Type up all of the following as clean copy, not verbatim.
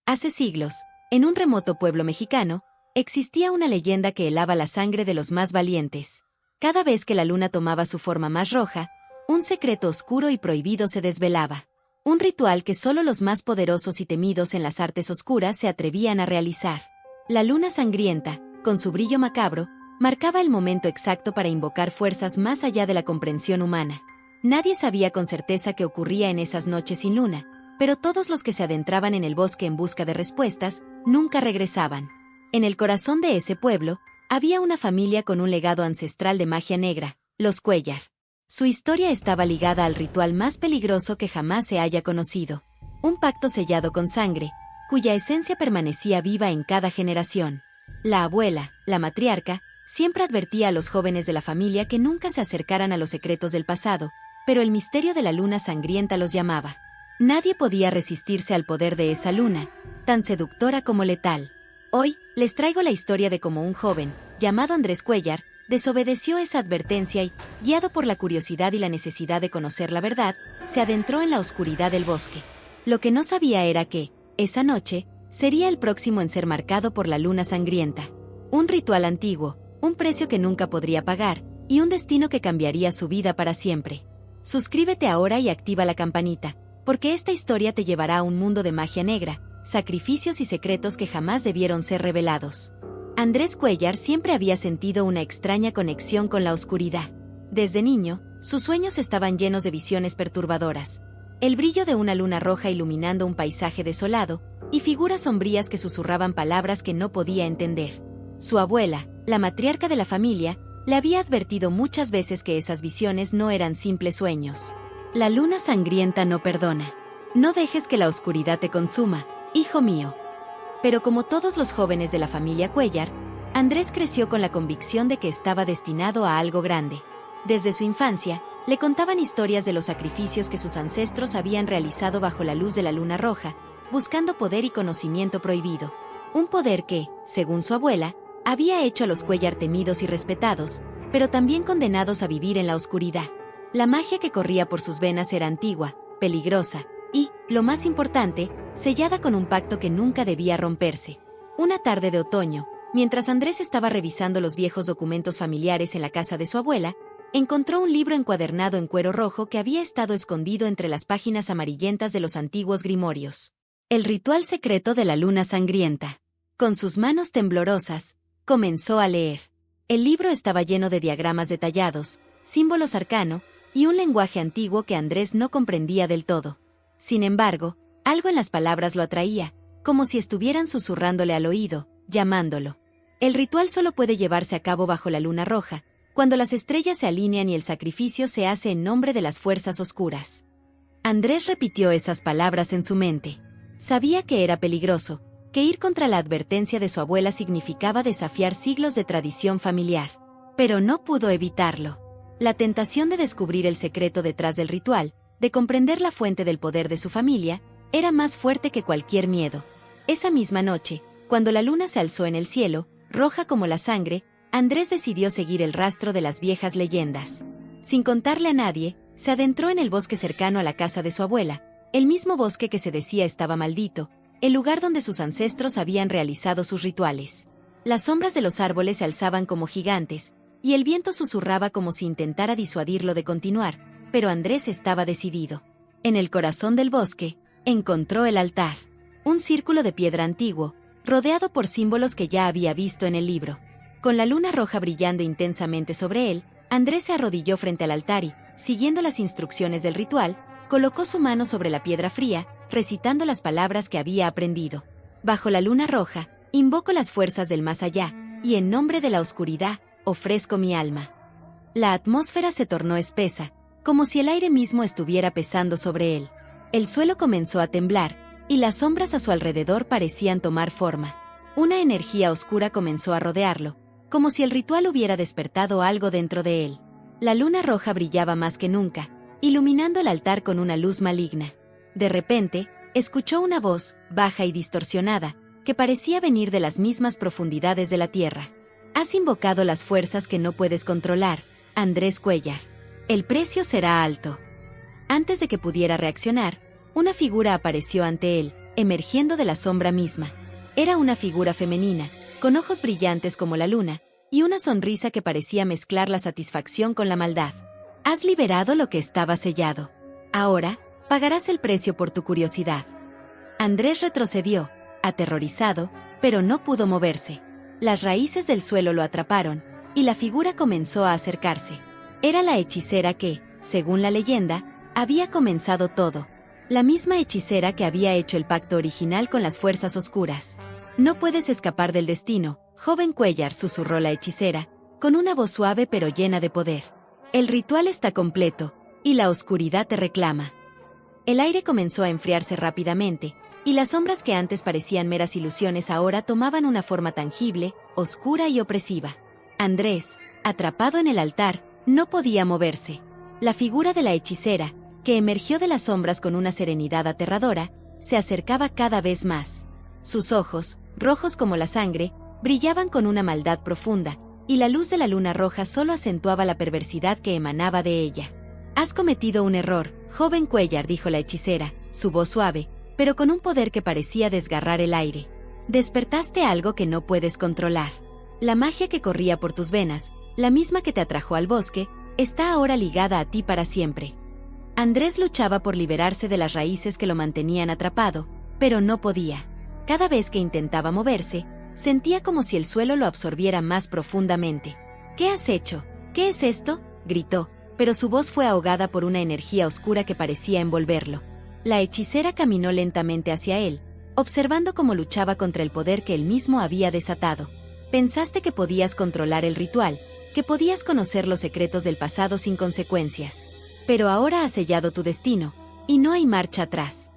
Hace siglos, en un remoto pueblo mexicano, existía una leyenda que helaba la sangre de los más valientes. Cada vez que la luna tomaba su forma más roja, un secreto oscuro y prohibido se desvelaba. Un ritual que solo los más poderosos y temidos en las artes oscuras se atrevían a realizar. La luna sangrienta, con su brillo macabro, marcaba el momento exacto para invocar fuerzas más allá de la comprensión humana. Nadie sabía con certeza qué ocurría en esas noches sin luna, pero todos los que se adentraban en el bosque en busca de respuestas, nunca regresaban. En el corazón de ese pueblo, había una familia con un legado ancestral de magia negra, los Cuéllar. Su historia estaba ligada al ritual más peligroso que jamás se haya conocido. Un pacto sellado con sangre, cuya esencia permanecía viva en cada generación. La abuela, la matriarca, siempre advertía a los jóvenes de la familia que nunca se acercaran a los secretos del pasado, pero el misterio de la luna sangrienta los llamaba. Nadie podía resistirse al poder de esa luna, tan seductora como letal. Hoy, les traigo la historia de cómo un joven, llamado Andrés Cuéllar, desobedeció esa advertencia y, guiado por la curiosidad y la necesidad de conocer la verdad, se adentró en la oscuridad del bosque. Lo que no sabía era que, esa noche, sería el próximo en ser marcado por la luna sangrienta. Un ritual antiguo, un precio que nunca podría pagar, y un destino que cambiaría su vida para siempre. Suscríbete ahora y activa la campanita, porque esta historia te llevará a un mundo de magia negra, sacrificios y secretos que jamás debieron ser revelados. Andrés Cuéllar siempre había sentido una extraña conexión con la oscuridad. Desde niño, sus sueños estaban llenos de visiones perturbadoras. El brillo de una luna roja iluminando un paisaje desolado, y figuras sombrías que susurraban palabras que no podía entender. Su abuela, la matriarca de la familia, le había advertido muchas veces que esas visiones no eran simples sueños. La luna sangrienta no perdona. No dejes que la oscuridad te consuma, hijo mío. Pero como todos los jóvenes de la familia Cuéllar, Andrés creció con la convicción de que estaba destinado a algo grande. Desde su infancia, le contaban historias de los sacrificios que sus ancestros habían realizado bajo la luz de la luna roja, buscando poder y conocimiento prohibido. Un poder que, según su abuela, había hecho a los Cuéllar temidos y respetados, pero también condenados a vivir en la oscuridad. La magia que corría por sus venas era antigua, peligrosa, y, lo más importante, sellada con un pacto que nunca debía romperse. Una tarde de otoño, mientras Andrés estaba revisando los viejos documentos familiares en la casa de su abuela, encontró un libro encuadernado en cuero rojo que había estado escondido entre las páginas amarillentas de los antiguos grimorios. El ritual secreto de la luna sangrienta. Con sus manos temblorosas, comenzó a leer. El libro estaba lleno de diagramas detallados, símbolos arcano, y un lenguaje antiguo que Andrés no comprendía del todo. Sin embargo, algo en las palabras lo atraía, como si estuvieran susurrándole al oído, llamándolo. El ritual solo puede llevarse a cabo bajo la luna roja, cuando las estrellas se alinean y el sacrificio se hace en nombre de las fuerzas oscuras. Andrés repitió esas palabras en su mente. Sabía que era peligroso, que ir contra la advertencia de su abuela significaba desafiar siglos de tradición familiar. Pero no pudo evitarlo. La tentación de descubrir el secreto detrás del ritual, de comprender la fuente del poder de su familia, era más fuerte que cualquier miedo. Esa misma noche, cuando la luna se alzó en el cielo, roja como la sangre, Andrés decidió seguir el rastro de las viejas leyendas. Sin contarle a nadie, se adentró en el bosque cercano a la casa de su abuela, el mismo bosque que se decía estaba maldito, el lugar donde sus ancestros habían realizado sus rituales. Las sombras de los árboles se alzaban como gigantes, y el viento susurraba como si intentara disuadirlo de continuar, pero Andrés estaba decidido. En el corazón del bosque, encontró el altar. Un círculo de piedra antiguo, rodeado por símbolos que ya había visto en el libro. Con la luna roja brillando intensamente sobre él, Andrés se arrodilló frente al altar y, siguiendo las instrucciones del ritual, colocó su mano sobre la piedra fría, recitando las palabras que había aprendido. Bajo la luna roja, invoco las fuerzas del más allá, y en nombre de la oscuridad, ofrezco mi alma. La atmósfera se tornó espesa, como si el aire mismo estuviera pesando sobre él. El suelo comenzó a temblar, y las sombras a su alrededor parecían tomar forma. Una energía oscura comenzó a rodearlo, como si el ritual hubiera despertado algo dentro de él. La luna roja brillaba más que nunca, iluminando el altar con una luz maligna. De repente, escuchó una voz, baja y distorsionada, que parecía venir de las mismas profundidades de la tierra. Has invocado las fuerzas que no puedes controlar, Andrés Cuéllar. El precio será alto. Antes de que pudiera reaccionar, una figura apareció ante él, emergiendo de la sombra misma. Era una figura femenina, con ojos brillantes como la luna, y una sonrisa que parecía mezclar la satisfacción con la maldad. Has liberado lo que estaba sellado. Ahora, pagarás el precio por tu curiosidad. Andrés retrocedió, aterrorizado, pero no pudo moverse. Las raíces del suelo lo atraparon, y la figura comenzó a acercarse. Era la hechicera que, según la leyenda, había comenzado todo. La misma hechicera que había hecho el pacto original con las fuerzas oscuras. No puedes escapar del destino, joven Cuellar, susurró la hechicera, con una voz suave pero llena de poder. El ritual está completo, y la oscuridad te reclama. El aire comenzó a enfriarse rápidamente, y las sombras que antes parecían meras ilusiones ahora tomaban una forma tangible, oscura y opresiva. Andrés, atrapado en el altar, no podía moverse. La figura de la hechicera, que emergió de las sombras con una serenidad aterradora, se acercaba cada vez más. Sus ojos, rojos como la sangre, brillaban con una maldad profunda, y la luz de la luna roja solo acentuaba la perversidad que emanaba de ella. Has cometido un error, joven Cuellar, dijo la hechicera, su voz suave, pero con un poder que parecía desgarrar el aire. Despertaste algo que no puedes controlar. La magia que corría por tus venas, la misma que te atrajo al bosque, está ahora ligada a ti para siempre. Andrés luchaba por liberarse de las raíces que lo mantenían atrapado, pero no podía. Cada vez que intentaba moverse, sentía como si el suelo lo absorbiera más profundamente. ¿Qué has hecho? ¿Qué es esto?, gritó, pero su voz fue ahogada por una energía oscura que parecía envolverlo. La hechicera caminó lentamente hacia él, observando cómo luchaba contra el poder que él mismo había desatado. Pensaste que podías controlar el ritual, que podías conocer los secretos del pasado sin consecuencias. Pero ahora has sellado tu destino, y no hay marcha atrás.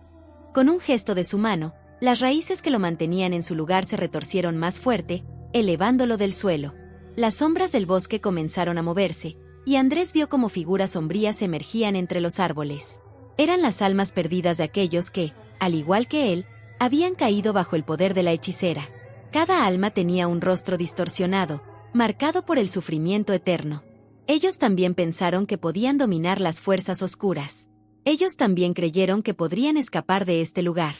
Con un gesto de su mano, las raíces que lo mantenían en su lugar se retorcieron más fuerte, elevándolo del suelo. Las sombras del bosque comenzaron a moverse, y Andrés vio cómo figuras sombrías emergían entre los árboles. Eran las almas perdidas de aquellos que, al igual que él, habían caído bajo el poder de la hechicera. Cada alma tenía un rostro distorsionado, marcado por el sufrimiento eterno. Ellos también pensaron que podían dominar las fuerzas oscuras. Ellos también creyeron que podrían escapar de este lugar.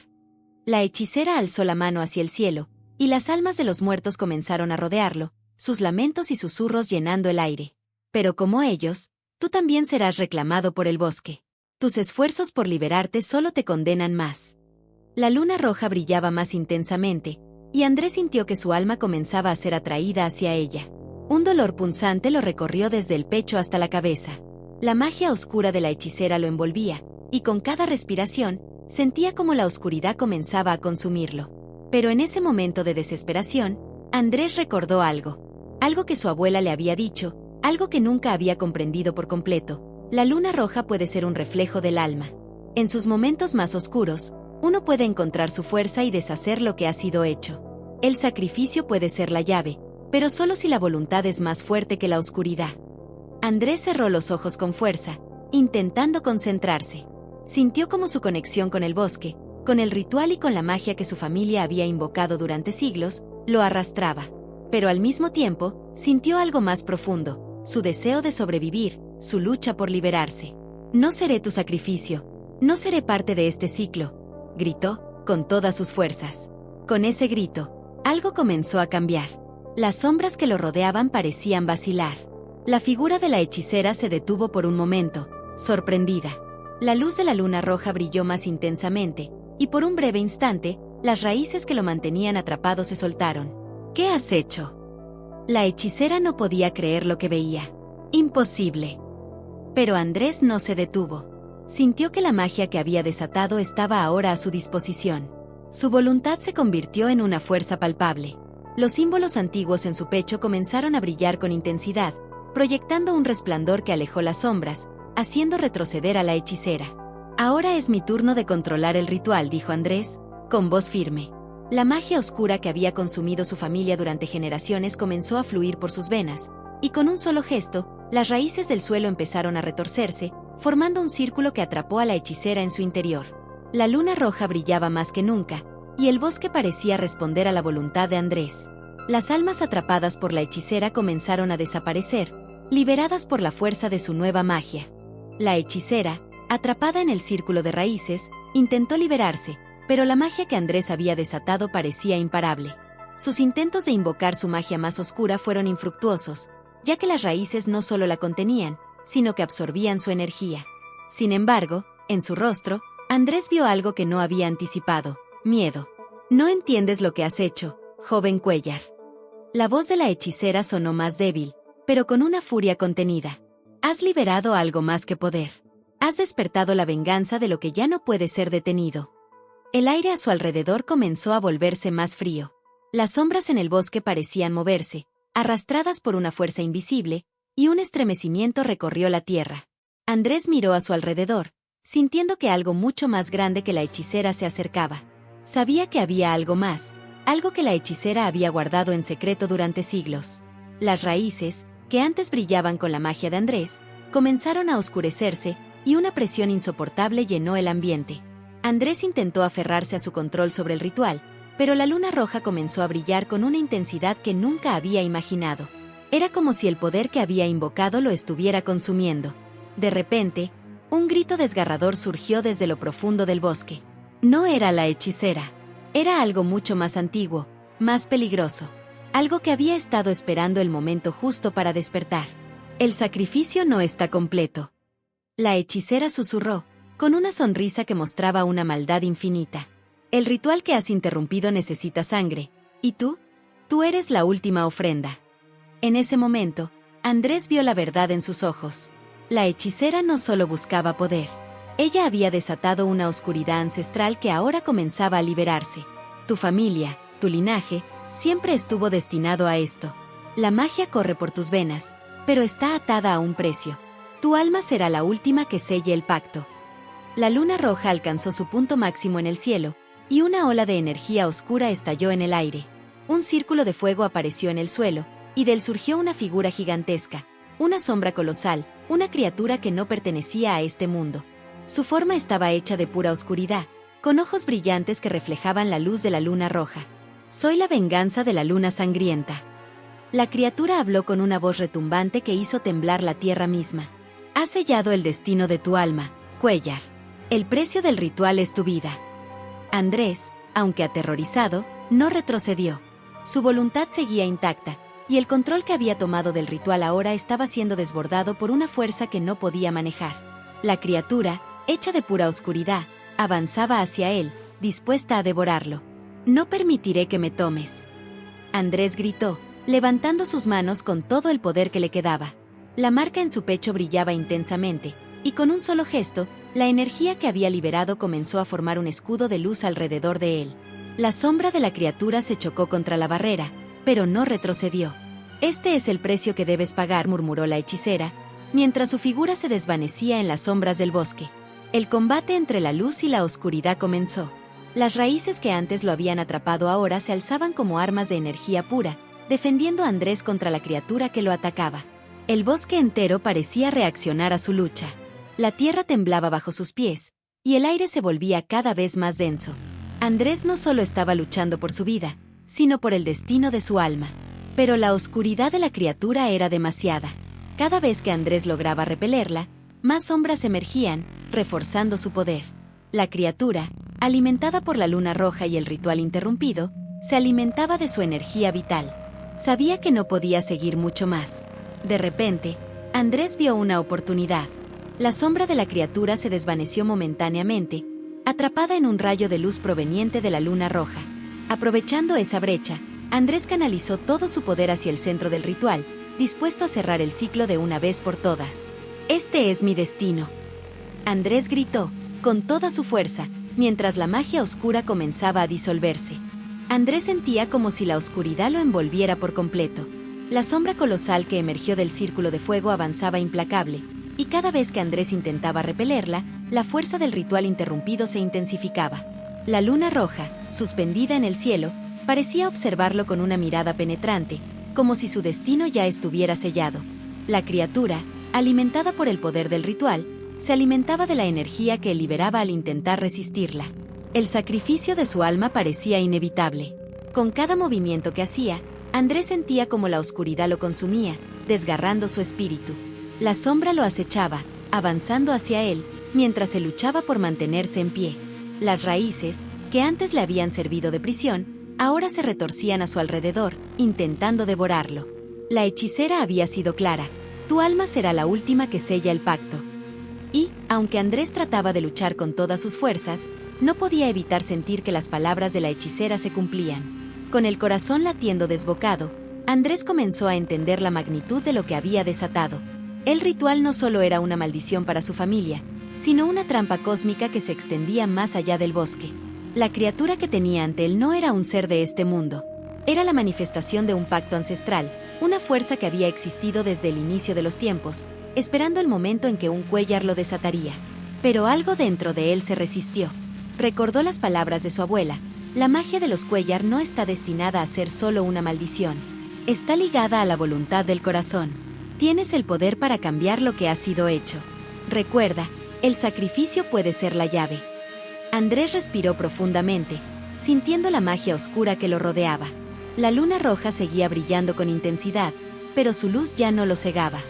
La hechicera alzó la mano hacia el cielo, y las almas de los muertos comenzaron a rodearlo, sus lamentos y susurros llenando el aire. Pero como ellos, tú también serás reclamado por el bosque. Tus esfuerzos por liberarte solo te condenan más. La luna roja brillaba más intensamente, y Andrés sintió que su alma comenzaba a ser atraída hacia ella. Un dolor punzante lo recorrió desde el pecho hasta la cabeza. La magia oscura de la hechicera lo envolvía, y con cada respiración, sentía como la oscuridad comenzaba a consumirlo. Pero en ese momento de desesperación, Andrés recordó algo. Algo que su abuela le había dicho, algo que nunca había comprendido por completo. La luna roja puede ser un reflejo del alma. En sus momentos más oscuros, uno puede encontrar su fuerza y deshacer lo que ha sido hecho. El sacrificio puede ser la llave, pero solo si la voluntad es más fuerte que la oscuridad. Andrés cerró los ojos con fuerza, intentando concentrarse. Sintió como su conexión con el bosque, con el ritual y con la magia que su familia había invocado durante siglos, lo arrastraba. Pero al mismo tiempo, sintió algo más profundo, su deseo de sobrevivir, su lucha por liberarse. No seré tu sacrificio, no seré parte de este ciclo, gritó, con todas sus fuerzas. Con ese grito, algo comenzó a cambiar. Las sombras que lo rodeaban parecían vacilar. La figura de la hechicera se detuvo por un momento, sorprendida. La luz de la luna roja brilló más intensamente, y por un breve instante, las raíces que lo mantenían atrapado se soltaron. ¿Qué has hecho? La hechicera no podía creer lo que veía. Imposible. Pero Andrés no se detuvo. Sintió que la magia que había desatado estaba ahora a su disposición. Su voluntad se convirtió en una fuerza palpable. Los símbolos antiguos en su pecho comenzaron a brillar con intensidad, proyectando un resplandor que alejó las sombras, haciendo retroceder a la hechicera. Ahora es mi turno de controlar el ritual, dijo Andrés, con voz firme. La magia oscura que había consumido su familia durante generaciones comenzó a fluir por sus venas, y con un solo gesto, las raíces del suelo empezaron a retorcerse, formando un círculo que atrapó a la hechicera en su interior. La luna roja brillaba más que nunca, y el bosque parecía responder a la voluntad de Andrés. Las almas atrapadas por la hechicera comenzaron a desaparecer, liberadas por la fuerza de su nueva magia. La hechicera, atrapada en el círculo de raíces, intentó liberarse, pero la magia que Andrés había desatado parecía imparable. Sus intentos de invocar su magia más oscura fueron infructuosos, ya que las raíces no solo la contenían, sino que absorbían su energía. Sin embargo, en su rostro, Andrés vio algo que no había anticipado: miedo. «No entiendes lo que has hecho, joven Cuéllar». La voz de la hechicera sonó más débil, pero con una furia contenida. «Has liberado algo más que poder. Has despertado la venganza de lo que ya no puede ser detenido». El aire a su alrededor comenzó a volverse más frío. Las sombras en el bosque parecían moverse, arrastradas por una fuerza invisible, y un estremecimiento recorrió la tierra. Andrés miró a su alrededor, sintiendo que algo mucho más grande que la hechicera se acercaba. Sabía que había algo más, algo que la hechicera había guardado en secreto durante siglos. Las raíces, que antes brillaban con la magia de Andrés, comenzaron a oscurecerse, y una presión insoportable llenó el ambiente. Andrés intentó aferrarse a su control sobre el ritual, pero la luna roja comenzó a brillar con una intensidad que nunca había imaginado. Era como si el poder que había invocado lo estuviera consumiendo. De repente, un grito desgarrador surgió desde lo profundo del bosque. No era la hechicera. Era algo mucho más antiguo, más peligroso. Algo que había estado esperando el momento justo para despertar. «El sacrificio no está completo». La hechicera susurró, con una sonrisa que mostraba una maldad infinita. «El ritual que has interrumpido necesita sangre. ¿Y tú? Tú eres la última ofrenda». En ese momento, Andrés vio la verdad en sus ojos. La hechicera no solo buscaba poder. Ella había desatado una oscuridad ancestral que ahora comenzaba a liberarse. Tu familia, tu linaje, siempre estuvo destinado a esto. La magia corre por tus venas, pero está atada a un precio. Tu alma será la última que selle el pacto. La luna roja alcanzó su punto máximo en el cielo, y una ola de energía oscura estalló en el aire. Un círculo de fuego apareció en el suelo, y de él surgió una figura gigantesca, una sombra colosal, una criatura que no pertenecía a este mundo. Su forma estaba hecha de pura oscuridad, con ojos brillantes que reflejaban la luz de la luna roja. «Soy la venganza de la luna sangrienta». La criatura habló con una voz retumbante que hizo temblar la tierra misma. «Has sellado el destino de tu alma, Cuéllar. El precio del ritual es tu vida». Andrés, aunque aterrorizado, no retrocedió. Su voluntad seguía intacta, y el control que había tomado del ritual ahora estaba siendo desbordado por una fuerza que no podía manejar. La criatura, hecha de pura oscuridad, avanzaba hacia él, dispuesta a devorarlo. «No permitiré que me tomes». Andrés gritó, levantando sus manos con todo el poder que le quedaba. La marca en su pecho brillaba intensamente, y con un solo gesto, la energía que había liberado comenzó a formar un escudo de luz alrededor de él. La sombra de la criatura se chocó contra la barrera, pero no retrocedió. «Este es el precio que debes pagar», murmuró la hechicera, mientras su figura se desvanecía en las sombras del bosque. El combate entre la luz y la oscuridad comenzó. Las raíces que antes lo habían atrapado ahora se alzaban como armas de energía pura, defendiendo a Andrés contra la criatura que lo atacaba. El bosque entero parecía reaccionar a su lucha. La tierra temblaba bajo sus pies, y el aire se volvía cada vez más denso. Andrés no solo estaba luchando por su vida, sino por el destino de su alma. Pero la oscuridad de la criatura era demasiada. Cada vez que Andrés lograba repelerla, más sombras emergían, reforzando su poder. La criatura, alimentada por la luna roja y el ritual interrumpido, se alimentaba de su energía vital. Sabía que no podía seguir mucho más. De repente, Andrés vio una oportunidad. La sombra de la criatura se desvaneció momentáneamente, atrapada en un rayo de luz proveniente de la luna roja. Aprovechando esa brecha, Andrés canalizó todo su poder hacia el centro del ritual, dispuesto a cerrar el ciclo de una vez por todas. «Este es mi destino». Andrés gritó, con toda su fuerza, mientras la magia oscura comenzaba a disolverse. Andrés sentía como si la oscuridad lo envolviera por completo. La sombra colosal que emergió del círculo de fuego avanzaba implacable, y cada vez que Andrés intentaba repelerla, la fuerza del ritual interrumpido se intensificaba. La luna roja, suspendida en el cielo, parecía observarlo con una mirada penetrante, como si su destino ya estuviera sellado. La criatura, alimentada por el poder del ritual, se alimentaba de la energía que él liberaba al intentar resistirla. El sacrificio de su alma parecía inevitable. Con cada movimiento que hacía, Andrés sentía como la oscuridad lo consumía, desgarrando su espíritu. La sombra lo acechaba, avanzando hacia él, mientras se luchaba por mantenerse en pie. Las raíces, que antes le habían servido de prisión, ahora se retorcían a su alrededor, intentando devorarlo. La hechicera había sido clara: tu alma será la última que sella el pacto. Y, aunque Andrés trataba de luchar con todas sus fuerzas, no podía evitar sentir que las palabras de la hechicera se cumplían. Con el corazón latiendo desbocado, Andrés comenzó a entender la magnitud de lo que había desatado. El ritual no solo era una maldición para su familia, sino una trampa cósmica que se extendía más allá del bosque. La criatura que tenía ante él no era un ser de este mundo. Era la manifestación de un pacto ancestral, una fuerza que había existido desde el inicio de los tiempos, esperando el momento en que un Cuéllar lo desataría. Pero algo dentro de él se resistió. Recordó las palabras de su abuela: la magia de los Cuéllar no está destinada a ser solo una maldición. Está ligada a la voluntad del corazón. Tienes el poder para cambiar lo que ha sido hecho. Recuerda, el sacrificio puede ser la llave. Andrés respiró profundamente, sintiendo la magia oscura que lo rodeaba. La luna roja seguía brillando con intensidad, pero su luz ya no lo cegaba.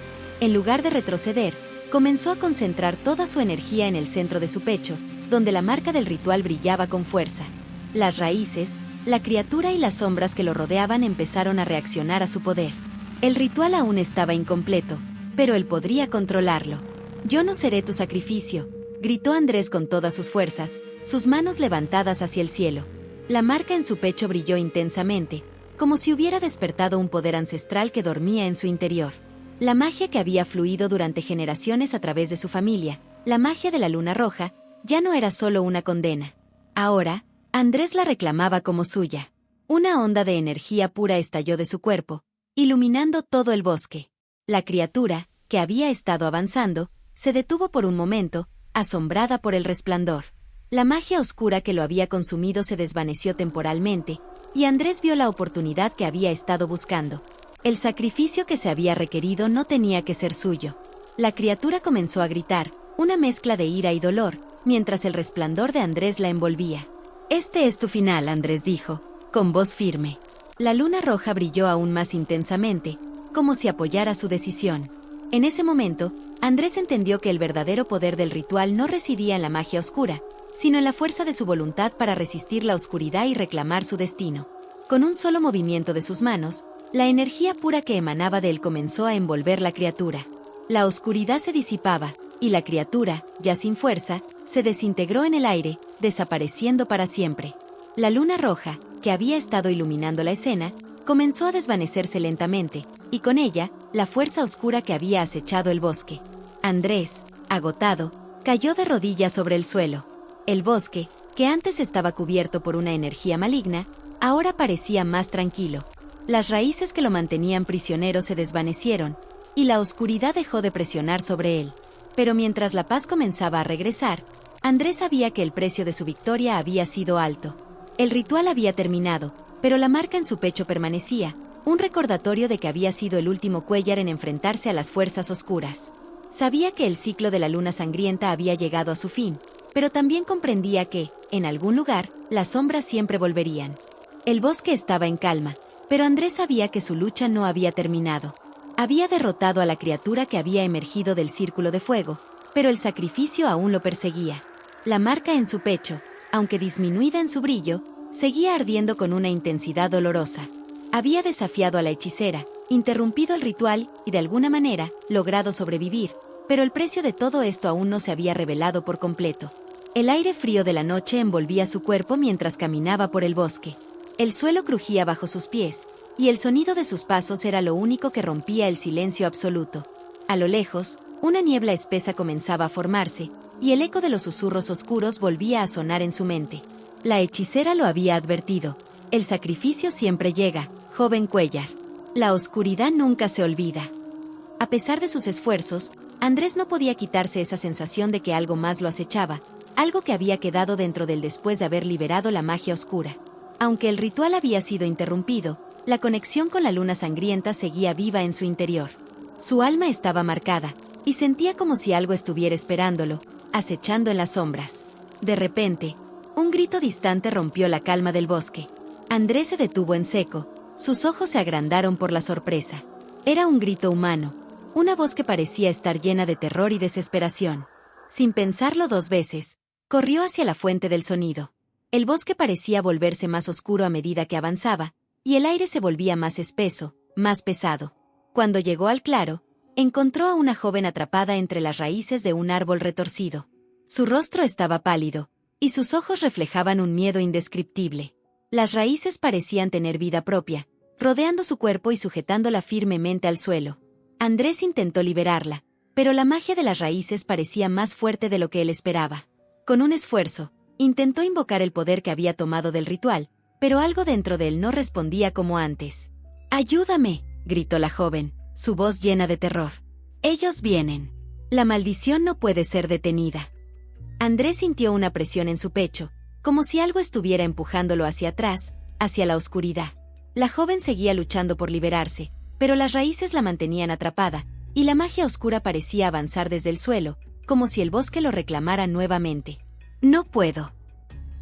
En lugar de retroceder, comenzó a concentrar toda su energía en el centro de su pecho, donde la marca del ritual brillaba con fuerza. Las raíces, la criatura y las sombras que lo rodeaban empezaron a reaccionar a su poder. El ritual aún estaba incompleto, pero él podría controlarlo. «Yo no seré tu sacrificio», gritó Andrés con todas sus fuerzas, sus manos levantadas hacia el cielo. La marca en su pecho brilló intensamente, como si hubiera despertado un poder ancestral que dormía en su interior. La magia que había fluido durante generaciones a través de su familia, la magia de la luna roja, ya no era solo una condena. Ahora, Andrés la reclamaba como suya. Una onda de energía pura estalló de su cuerpo, iluminando todo el bosque. La criatura, que había estado avanzando, se detuvo por un momento, asombrada por el resplandor. La magia oscura que lo había consumido se desvaneció temporalmente, y Andrés vio la oportunidad que había estado buscando. El sacrificio que se había requerido no tenía que ser suyo. La criatura comenzó a gritar, una mezcla de ira y dolor, mientras el resplandor de Andrés la envolvía. «Este es tu final», Andrés dijo, con voz firme. La luna roja brilló aún más intensamente, como si apoyara su decisión. En ese momento, Andrés entendió que el verdadero poder del ritual no residía en la magia oscura, sino en la fuerza de su voluntad para resistir la oscuridad y reclamar su destino. Con un solo movimiento de sus manos, la energía pura que emanaba de él comenzó a envolver la criatura. La oscuridad se disipaba, y la criatura, ya sin fuerza, se desintegró en el aire, desapareciendo para siempre. La luna roja, que había estado iluminando la escena, comenzó a desvanecerse lentamente, y con ella, la fuerza oscura que había acechado el bosque. Andrés, agotado, cayó de rodillas sobre el suelo. El bosque, que antes estaba cubierto por una energía maligna, ahora parecía más tranquilo. Las raíces que lo mantenían prisionero se desvanecieron, y la oscuridad dejó de presionar sobre él. Pero mientras la paz comenzaba a regresar, Andrés sabía que el precio de su victoria había sido alto. El ritual había terminado, pero la marca en su pecho permanecía, un recordatorio de que había sido el último Cuéllar en enfrentarse a las fuerzas oscuras. Sabía que el ciclo de la luna sangrienta había llegado a su fin, pero también comprendía que, en algún lugar, las sombras siempre volverían. El bosque estaba en calma, pero Andrés sabía que su lucha no había terminado. Había derrotado a la criatura que había emergido del círculo de fuego, pero el sacrificio aún lo perseguía. La marca en su pecho, aunque disminuida en su brillo, seguía ardiendo con una intensidad dolorosa. Había desafiado a la hechicera, interrumpido el ritual y de alguna manera, logrado sobrevivir, pero el precio de todo esto aún no se había revelado por completo. El aire frío de la noche envolvía su cuerpo mientras caminaba por el bosque. El suelo crujía bajo sus pies, y el sonido de sus pasos era lo único que rompía el silencio absoluto. A lo lejos, una niebla espesa comenzaba a formarse, y el eco de los susurros oscuros volvía a sonar en su mente. La hechicera lo había advertido: el sacrificio siempre llega, joven Cuéllar. La oscuridad nunca se olvida. A pesar de sus esfuerzos, Andrés no podía quitarse esa sensación de que algo más lo acechaba, algo que había quedado dentro de él después de haber liberado la magia oscura. Aunque el ritual había sido interrumpido, la conexión con la luna sangrienta seguía viva en su interior. Su alma estaba marcada, y sentía como si algo estuviera esperándolo, acechando en las sombras. De repente, un grito distante rompió la calma del bosque. Andrés se detuvo en seco, sus ojos se agrandaron por la sorpresa. Era un grito humano, una voz que parecía estar llena de terror y desesperación. Sin pensarlo dos veces, corrió hacia la fuente del sonido. El bosque parecía volverse más oscuro a medida que avanzaba, y el aire se volvía más espeso, más pesado. Cuando llegó al claro, encontró a una joven atrapada entre las raíces de un árbol retorcido. Su rostro estaba pálido, y sus ojos reflejaban un miedo indescriptible. Las raíces parecían tener vida propia, rodeando su cuerpo y sujetándola firmemente al suelo. Andrés intentó liberarla, pero la magia de las raíces parecía más fuerte de lo que él esperaba. Con un esfuerzo, intentó invocar el poder que había tomado del ritual, pero algo dentro de él no respondía como antes. «¡Ayúdame!», gritó la joven, su voz llena de terror. «Ellos vienen. La maldición no puede ser detenida». Andrés sintió una presión en su pecho, como si algo estuviera empujándolo hacia atrás, hacia la oscuridad. La joven seguía luchando por liberarse, pero las raíces la mantenían atrapada, y la magia oscura parecía avanzar desde el suelo, como si el bosque lo reclamara nuevamente. «No puedo».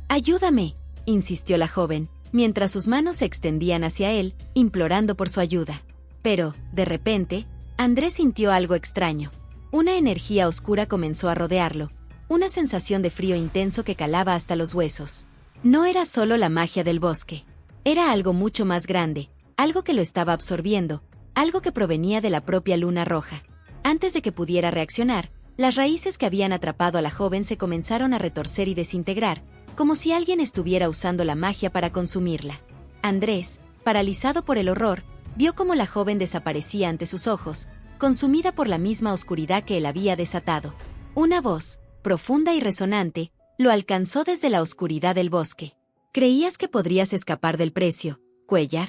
«Ayúdame», insistió la joven, mientras sus manos se extendían hacia él, implorando por su ayuda. Pero, de repente, Andrés sintió algo extraño. Una energía oscura comenzó a rodearlo, una sensación de frío intenso que calaba hasta los huesos. No era solo la magia del bosque. Era algo mucho más grande, algo que lo estaba absorbiendo, algo que provenía de la propia luna roja. Antes de que pudiera reaccionar, las raíces que habían atrapado a la joven se comenzaron a retorcer y desintegrar, como si alguien estuviera usando la magia para consumirla. Andrés, paralizado por el horror, vio cómo la joven desaparecía ante sus ojos, consumida por la misma oscuridad que él había desatado. Una voz, profunda y resonante, lo alcanzó desde la oscuridad del bosque. «¿Creías que podrías escapar del precio, Cuellar?».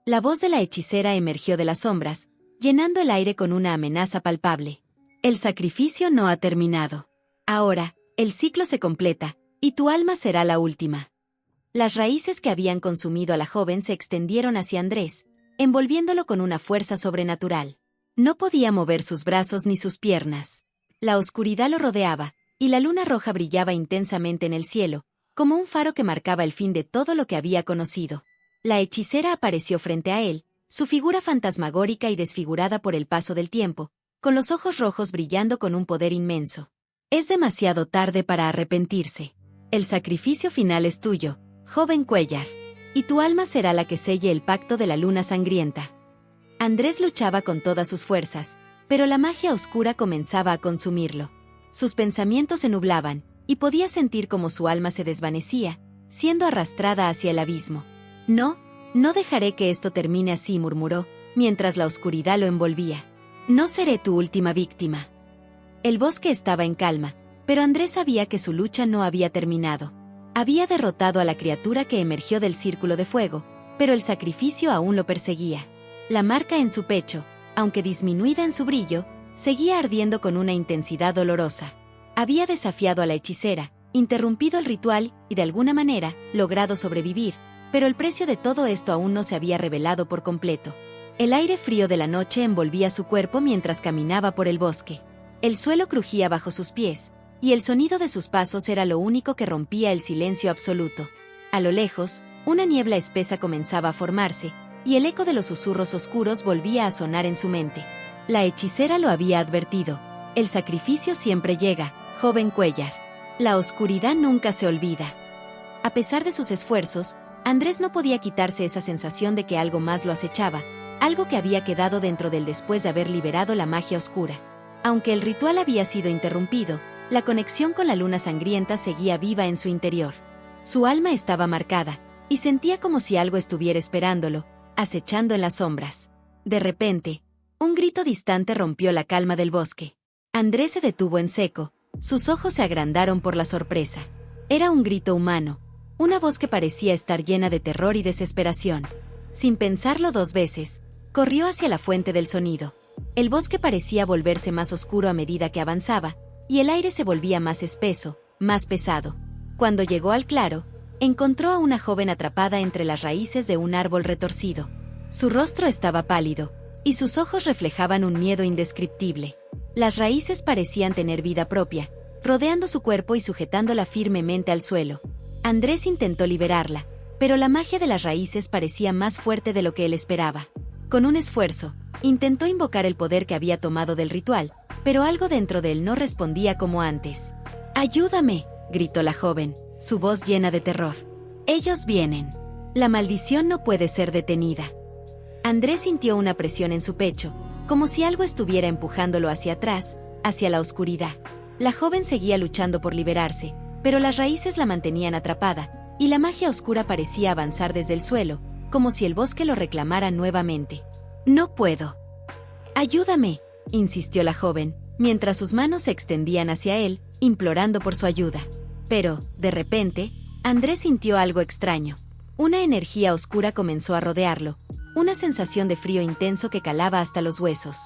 La voz de la hechicera emergió de las sombras, llenando el aire con una amenaza palpable. «El sacrificio no ha terminado. Ahora, el ciclo se completa, y tu alma será la última». Las raíces que habían consumido a la joven se extendieron hacia Andrés, envolviéndolo con una fuerza sobrenatural. No podía mover sus brazos ni sus piernas. La oscuridad lo rodeaba, y la luna roja brillaba intensamente en el cielo, como un faro que marcaba el fin de todo lo que había conocido. La hechicera apareció frente a él, su figura fantasmagórica y desfigurada por el paso del tiempo, con los ojos rojos brillando con un poder inmenso. «Es demasiado tarde para arrepentirse. El sacrificio final es tuyo, joven Cuellar, y tu alma será la que selle el pacto de la luna sangrienta». Andrés luchaba con todas sus fuerzas, pero la magia oscura comenzaba a consumirlo. Sus pensamientos se nublaban, y podía sentir como su alma se desvanecía, siendo arrastrada hacia el abismo. «No, no dejaré que esto termine así», murmuró, mientras la oscuridad lo envolvía. «No seré tu última víctima». El bosque estaba en calma, pero Andrés sabía que su lucha no había terminado. Había derrotado a la criatura que emergió del círculo de fuego, pero el sacrificio aún lo perseguía. La marca en su pecho, aunque disminuida en su brillo, seguía ardiendo con una intensidad dolorosa. Había desafiado a la hechicera, interrumpido el ritual y de alguna manera logrado sobrevivir, pero el precio de todo esto aún no se había revelado por completo. El aire frío de la noche envolvía su cuerpo mientras caminaba por el bosque. El suelo crujía bajo sus pies, y el sonido de sus pasos era lo único que rompía el silencio absoluto. A lo lejos, una niebla espesa comenzaba a formarse, y el eco de los susurros oscuros volvía a sonar en su mente. La hechicera lo había advertido. «El sacrificio siempre llega, joven Cuellar. La oscuridad nunca se olvida». A pesar de sus esfuerzos, Andrés no podía quitarse esa sensación de que algo más lo acechaba, algo que había quedado dentro de él después de haber liberado la magia oscura. Aunque el ritual había sido interrumpido, la conexión con la luna sangrienta seguía viva en su interior. Su alma estaba marcada, y sentía como si algo estuviera esperándolo, acechando en las sombras. De repente, un grito distante rompió la calma del bosque. Andrés se detuvo en seco, sus ojos se agrandaron por la sorpresa. Era un grito humano, una voz que parecía estar llena de terror y desesperación. Sin pensarlo dos veces, corrió hacia la fuente del sonido. El bosque parecía volverse más oscuro a medida que avanzaba, y el aire se volvía más espeso, más pesado. Cuando llegó al claro, encontró a una joven atrapada entre las raíces de un árbol retorcido. Su rostro estaba pálido, y sus ojos reflejaban un miedo indescriptible. Las raíces parecían tener vida propia, rodeando su cuerpo y sujetándola firmemente al suelo. Andrés intentó liberarla, pero la magia de las raíces parecía más fuerte de lo que él esperaba. Con un esfuerzo, intentó invocar el poder que había tomado del ritual, pero algo dentro de él no respondía como antes. «¡Ayúdame!», gritó la joven, su voz llena de terror. Ellos vienen. La maldición no puede ser detenida. Andrés sintió una presión en su pecho, como si algo estuviera empujándolo hacia atrás, hacia la oscuridad. La joven seguía luchando por liberarse, pero las raíces la mantenían atrapada, y la magia oscura parecía avanzar desde el suelo, como si el bosque lo reclamara nuevamente. «No puedo». «Ayúdame», insistió la joven, mientras sus manos se extendían hacia él, implorando por su ayuda. Pero, de repente, Andrés sintió algo extraño. Una energía oscura comenzó a rodearlo, una sensación de frío intenso que calaba hasta los huesos.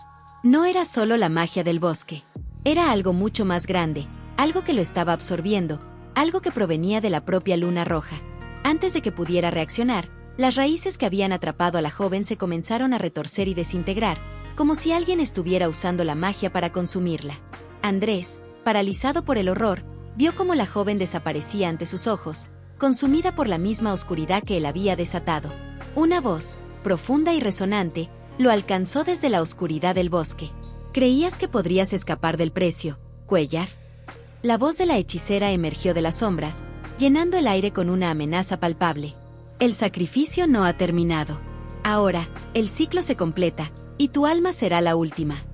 No era solo la magia del bosque. Era algo mucho más grande, algo que lo estaba absorbiendo, algo que provenía de la propia luna roja. Antes de que pudiera reaccionar, las raíces que habían atrapado a la joven se comenzaron a retorcer y desintegrar, como si alguien estuviera usando la magia para consumirla. Andrés, paralizado por el horror, vio cómo la joven desaparecía ante sus ojos, consumida por la misma oscuridad que él había desatado. Una voz, profunda y resonante, lo alcanzó desde la oscuridad del bosque. «¿Creías que podrías escapar del precio, Cuellar?» La voz de la hechicera emergió de las sombras, llenando el aire con una amenaza palpable. «El sacrificio no ha terminado. Ahora, el ciclo se completa, y tu alma será la última».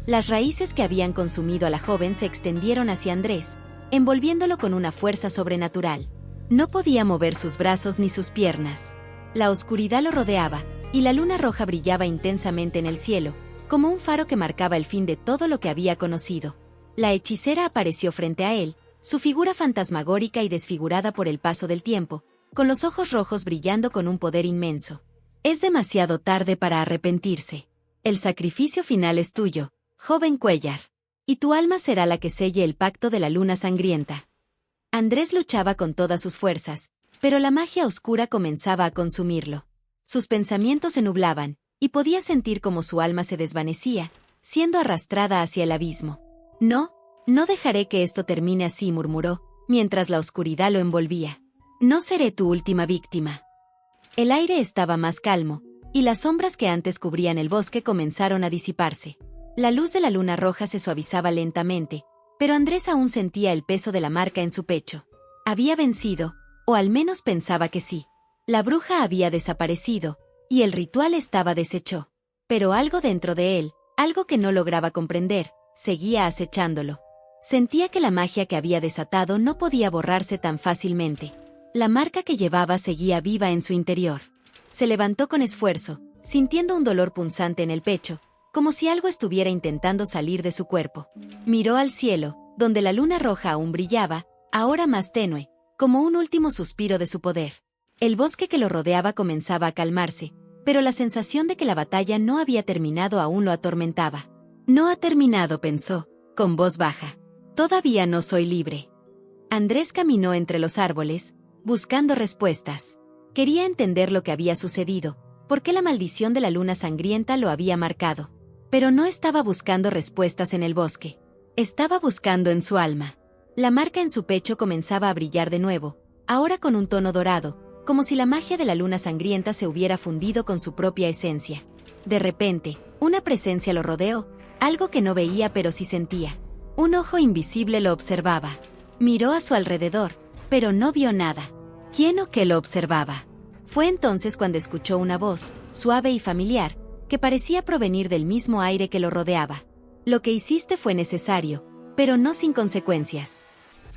Las raíces que habían consumido a la joven se extendieron hacia Andrés, envolviéndolo con una fuerza sobrenatural. No podía mover sus brazos ni sus piernas. La oscuridad lo rodeaba, y la luna roja brillaba intensamente en el cielo, como un faro que marcaba el fin de todo lo que había conocido. La hechicera apareció frente a él, su figura fantasmagórica y desfigurada por el paso del tiempo, con los ojos rojos brillando con un poder inmenso. «Es demasiado tarde para arrepentirse. El sacrificio final es tuyo, joven Cuellar, y tu alma será la que selle el pacto de la luna sangrienta». Andrés luchaba con todas sus fuerzas, pero la magia oscura comenzaba a consumirlo. Sus pensamientos se nublaban, y podía sentir como su alma se desvanecía, siendo arrastrada hacia el abismo. «No, no dejaré que esto termine así», murmuró, mientras la oscuridad lo envolvía. «No seré tu última víctima». El aire estaba más calmo, y las sombras que antes cubrían el bosque comenzaron a disiparse. La luz de la luna roja se suavizaba lentamente, pero Andrés aún sentía el peso de la marca en su pecho. Había vencido, o al menos pensaba que sí. La bruja había desaparecido, y el ritual estaba deshecho. Pero algo dentro de él, algo que no lograba comprender, seguía acechándolo. Sentía que la magia que había desatado no podía borrarse tan fácilmente. La marca que llevaba seguía viva en su interior. Se levantó con esfuerzo, sintiendo un dolor punzante en el pecho, como si algo estuviera intentando salir de su cuerpo. Miró al cielo, donde la luna roja aún brillaba, ahora más tenue, como un último suspiro de su poder. El bosque que lo rodeaba comenzaba a calmarse, pero la sensación de que la batalla no había terminado aún lo atormentaba. «No ha terminado», pensó, con voz baja. «Todavía no soy libre». Andrés caminó entre los árboles, buscando respuestas. Quería entender lo que había sucedido, por qué la maldición de la luna sangrienta lo había marcado. Pero no estaba buscando respuestas en el bosque. Estaba buscando en su alma. La marca en su pecho comenzaba a brillar de nuevo, ahora con un tono dorado, como si la magia de la luna sangrienta se hubiera fundido con su propia esencia. De repente, una presencia lo rodeó, algo que no veía pero sí sentía. Un ojo invisible lo observaba. Miró a su alrededor, pero no vio nada. ¿Quién o qué lo observaba? Fue entonces cuando escuchó una voz, suave y familiar, que parecía provenir del mismo aire que lo rodeaba. «Lo que hiciste fue necesario, pero no sin consecuencias».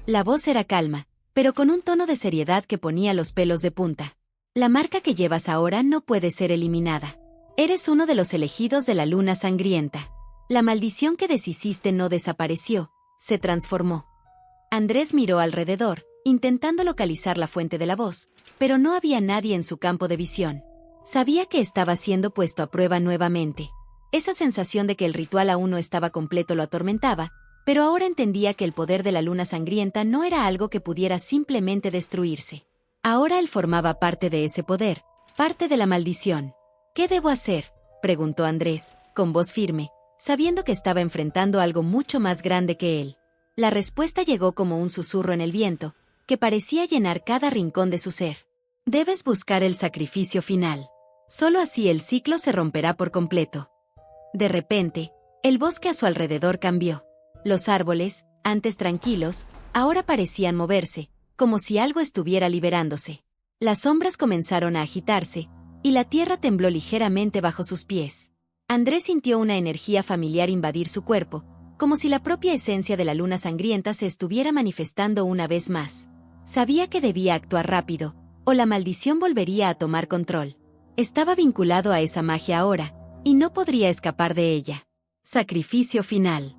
La voz era calma, pero con un tono de seriedad que ponía los pelos de punta. «La marca que llevas ahora no puede ser eliminada. Eres uno de los elegidos de la luna sangrienta. La maldición que deshiciste no desapareció, se transformó». Andrés miró alrededor, intentando localizar la fuente de la voz, pero no había nadie en su campo de visión. Sabía que estaba siendo puesto a prueba nuevamente. Esa sensación de que el ritual aún no estaba completo lo atormentaba, pero ahora entendía que el poder de la luna sangrienta no era algo que pudiera simplemente destruirse. Ahora él formaba parte de ese poder, parte de la maldición. «¿Qué debo hacer?», preguntó Andrés, con voz firme, sabiendo que estaba enfrentando algo mucho más grande que él. La respuesta llegó como un susurro en el viento, que parecía llenar cada rincón de su ser. «Debes buscar el sacrificio final. Solo así el ciclo se romperá por completo». De repente, el bosque a su alrededor cambió. Los árboles, antes tranquilos, ahora parecían moverse, como si algo estuviera liberándose. Las sombras comenzaron a agitarse, y la tierra tembló ligeramente bajo sus pies. Andrés sintió una energía familiar invadir su cuerpo, como si la propia esencia de la luna sangrienta se estuviera manifestando una vez más. Sabía que debía actuar rápido, o la maldición volvería a tomar control. Estaba vinculado a esa magia ahora, y no podría escapar de ella. Sacrificio final.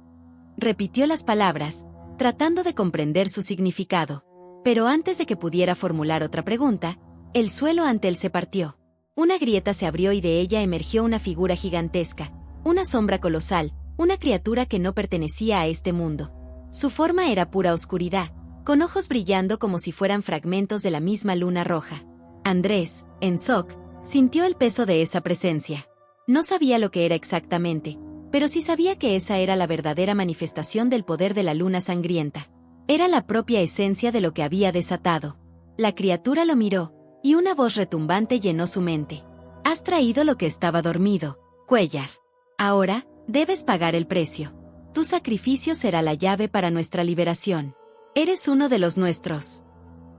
Repitió las palabras, tratando de comprender su significado. Pero antes de que pudiera formular otra pregunta, el suelo ante él se partió. Una grieta se abrió y de ella emergió una figura gigantesca, una sombra colosal, una criatura que no pertenecía a este mundo. Su forma era pura oscuridad, con ojos brillando como si fueran fragmentos de la misma luna roja. Andrés, en shock, sintió el peso de esa presencia. No sabía lo que era exactamente, pero sí sabía que esa era la verdadera manifestación del poder de la luna sangrienta. Era la propia esencia de lo que había desatado. La criatura lo miró, y una voz retumbante llenó su mente. «Has traído lo que estaba dormido, Cuellar. Ahora, debes pagar el precio. Tu sacrificio será la llave para nuestra liberación. Eres uno de los nuestros».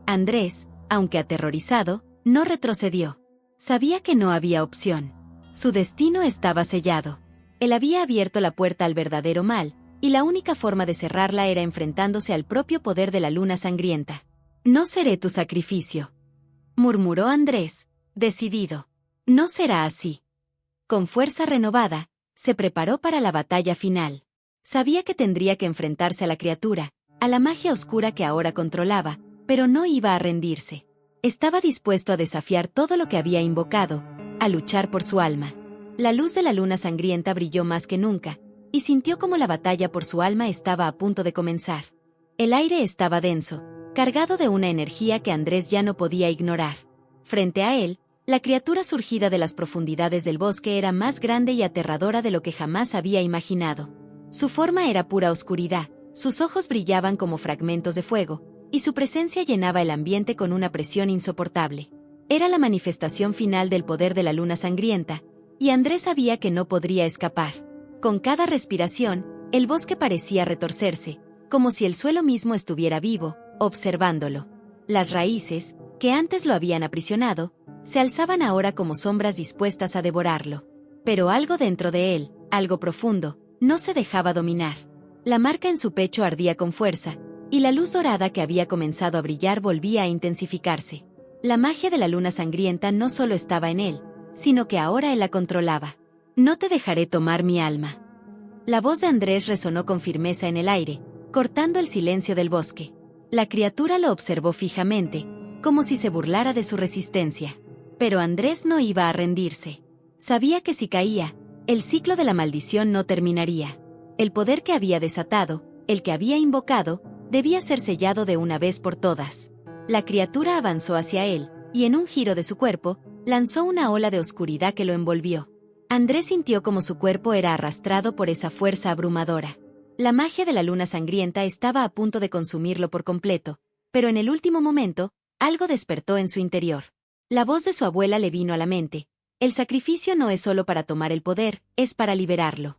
Andrés, aunque aterrorizado, no retrocedió. Sabía que no había opción. Su destino estaba sellado. Él había abierto la puerta al verdadero mal, y la única forma de cerrarla era enfrentándose al propio poder de la luna sangrienta. «No seré tu sacrificio», murmuró Andrés, decidido. «No será así». Con fuerza renovada, se preparó para la batalla final. Sabía que tendría que enfrentarse a la criatura, a la magia oscura que ahora controlaba, pero no iba a rendirse. Estaba dispuesto a desafiar todo lo que había invocado, a luchar por su alma. La luz de la luna sangrienta brilló más que nunca, y sintió como la batalla por su alma estaba a punto de comenzar. El aire estaba denso, cargado de una energía que Andrés ya no podía ignorar. Frente a él, la criatura surgida de las profundidades del bosque era más grande y aterradora de lo que jamás había imaginado. Su forma era pura oscuridad, sus ojos brillaban como fragmentos de fuego, y su presencia llenaba el ambiente con una presión insoportable. Era la manifestación final del poder de la luna sangrienta, y Andrés sabía que no podría escapar. Con cada respiración, el bosque parecía retorcerse, como si el suelo mismo estuviera vivo, observándolo. Las raíces, que antes lo habían aprisionado, se alzaban ahora como sombras dispuestas a devorarlo. Pero algo dentro de él, algo profundo, no se dejaba dominar. La marca en su pecho ardía con fuerza, y la luz dorada que había comenzado a brillar volvía a intensificarse. La magia de la luna sangrienta no solo estaba en él, sino que ahora él la controlaba. «No te dejaré tomar mi alma». La voz de Andrés resonó con firmeza en el aire, cortando el silencio del bosque. La criatura lo observó fijamente, como si se burlara de su resistencia. Pero Andrés no iba a rendirse. Sabía que si caía, el ciclo de la maldición no terminaría. El poder que había desatado, el que había invocado, debía ser sellado de una vez por todas. La criatura avanzó hacia él, y en un giro de su cuerpo, lanzó una ola de oscuridad que lo envolvió. Andrés sintió como su cuerpo era arrastrado por esa fuerza abrumadora. La magia de la luna sangrienta estaba a punto de consumirlo por completo, pero en el último momento, algo despertó en su interior. La voz de su abuela le vino a la mente. El sacrificio no es solo para tomar el poder, es para liberarlo.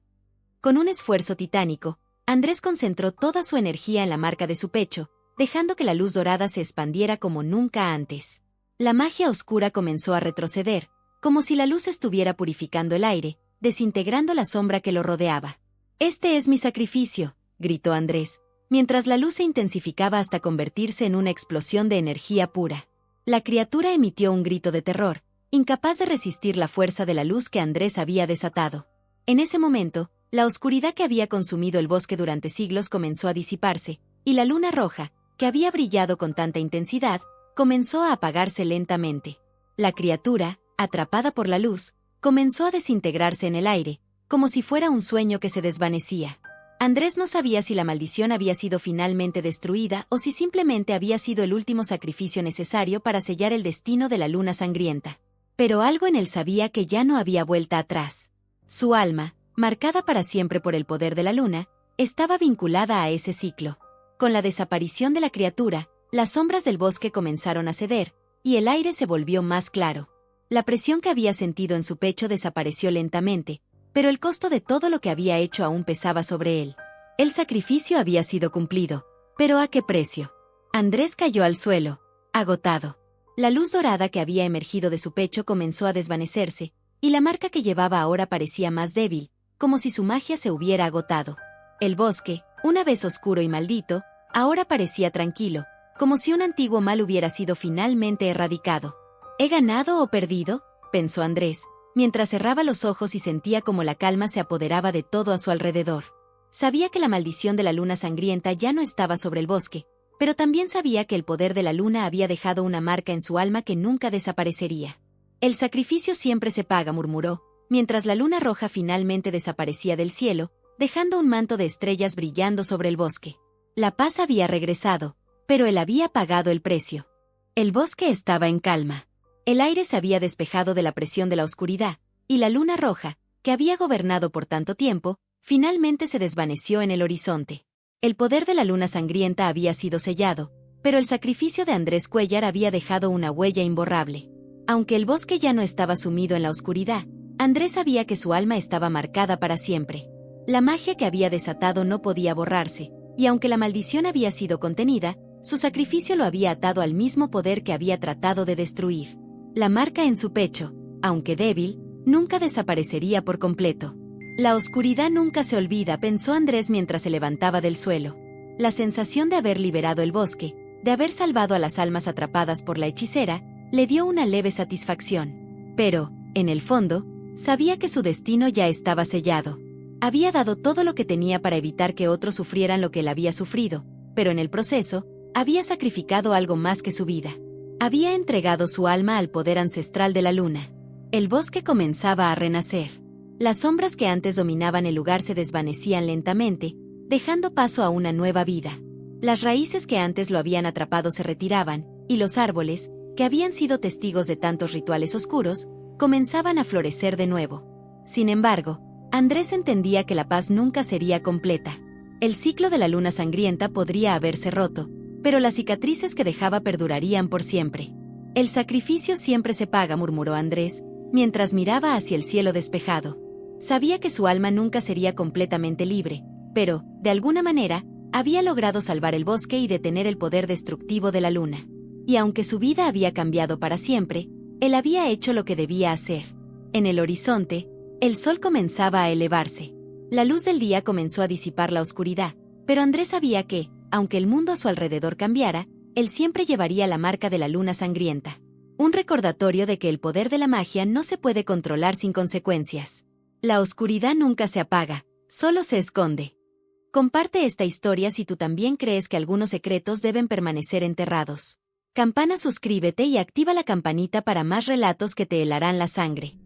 Con un esfuerzo titánico, Andrés concentró toda su energía en la marca de su pecho, dejando que la luz dorada se expandiera como nunca antes. La magia oscura comenzó a retroceder, como si la luz estuviera purificando el aire, desintegrando la sombra que lo rodeaba. «Este es mi sacrificio», gritó Andrés, mientras la luz se intensificaba hasta convertirse en una explosión de energía pura. La criatura emitió un grito de terror, incapaz de resistir la fuerza de la luz que Andrés había desatado. En ese momento, la oscuridad que había consumido el bosque durante siglos comenzó a disiparse, y la luna roja, que había brillado con tanta intensidad, comenzó a apagarse lentamente. La criatura, atrapada por la luz, comenzó a desintegrarse en el aire, como si fuera un sueño que se desvanecía. Andrés no sabía si la maldición había sido finalmente destruida o si simplemente había sido el último sacrificio necesario para sellar el destino de la luna sangrienta. Pero algo en él sabía que ya no había vuelta atrás. Su alma, marcada para siempre por el poder de la luna, estaba vinculada a ese ciclo. Con la desaparición de la criatura, las sombras del bosque comenzaron a ceder, y el aire se volvió más claro. La presión que había sentido en su pecho desapareció lentamente, pero el costo de todo lo que había hecho aún pesaba sobre él. El sacrificio había sido cumplido, pero ¿a qué precio? Andrés cayó al suelo, agotado. La luz dorada que había emergido de su pecho comenzó a desvanecerse, y la marca que llevaba ahora parecía más débil, como si su magia se hubiera agotado. El bosque, una vez oscuro y maldito, ahora parecía tranquilo, como si un antiguo mal hubiera sido finalmente erradicado. ¿He ganado o perdido?, pensó Andrés, mientras cerraba los ojos y sentía como la calma se apoderaba de todo a su alrededor. Sabía que la maldición de la luna sangrienta ya no estaba sobre el bosque, pero también sabía que el poder de la luna había dejado una marca en su alma que nunca desaparecería. El sacrificio siempre se paga, murmuró, mientras la luna roja finalmente desaparecía del cielo, dejando un manto de estrellas brillando sobre el bosque. La paz había regresado, pero él había pagado el precio. El bosque estaba en calma. El aire se había despejado de la presión de la oscuridad, y la luna roja, que había gobernado por tanto tiempo, finalmente se desvaneció en el horizonte. El poder de la luna sangrienta había sido sellado, pero el sacrificio de Andrés Cuéllar había dejado una huella imborrable. Aunque el bosque ya no estaba sumido en la oscuridad, Andrés sabía que su alma estaba marcada para siempre. La magia que había desatado no podía borrarse, y aunque la maldición había sido contenida, su sacrificio lo había atado al mismo poder que había tratado de destruir. La marca en su pecho, aunque débil, nunca desaparecería por completo. La oscuridad nunca se olvida, pensó Andrés mientras se levantaba del suelo. La sensación de haber liberado el bosque, de haber salvado a las almas atrapadas por la hechicera, le dio una leve satisfacción. Pero, en el fondo, sabía que su destino ya estaba sellado. Había dado todo lo que tenía para evitar que otros sufrieran lo que él había sufrido, pero en el proceso, había sacrificado algo más que su vida. Había entregado su alma al poder ancestral de la luna. El bosque comenzaba a renacer. Las sombras que antes dominaban el lugar se desvanecían lentamente, dejando paso a una nueva vida. Las raíces que antes lo habían atrapado se retiraban, y los árboles, que habían sido testigos de tantos rituales oscuros, comenzaban a florecer de nuevo. Sin embargo, Andrés entendía que la paz nunca sería completa. El ciclo de la luna sangrienta podría haberse roto, pero las cicatrices que dejaba perdurarían por siempre. El sacrificio siempre se paga, murmuró Andrés, mientras miraba hacia el cielo despejado. Sabía que su alma nunca sería completamente libre, pero, de alguna manera, había logrado salvar el bosque y detener el poder destructivo de la luna. Y aunque su vida había cambiado para siempre, él había hecho lo que debía hacer. En el horizonte, el sol comenzaba a elevarse. La luz del día comenzó a disipar la oscuridad, pero Andrés sabía que, aunque el mundo a su alrededor cambiara, él siempre llevaría la marca de la luna sangrienta. Un recordatorio de que el poder de la magia no se puede controlar sin consecuencias. La oscuridad nunca se apaga, solo se esconde. Comparte esta historia si tú también crees que algunos secretos deben permanecer enterrados. Campana, suscríbete y activa la campanita para más relatos que te helarán la sangre.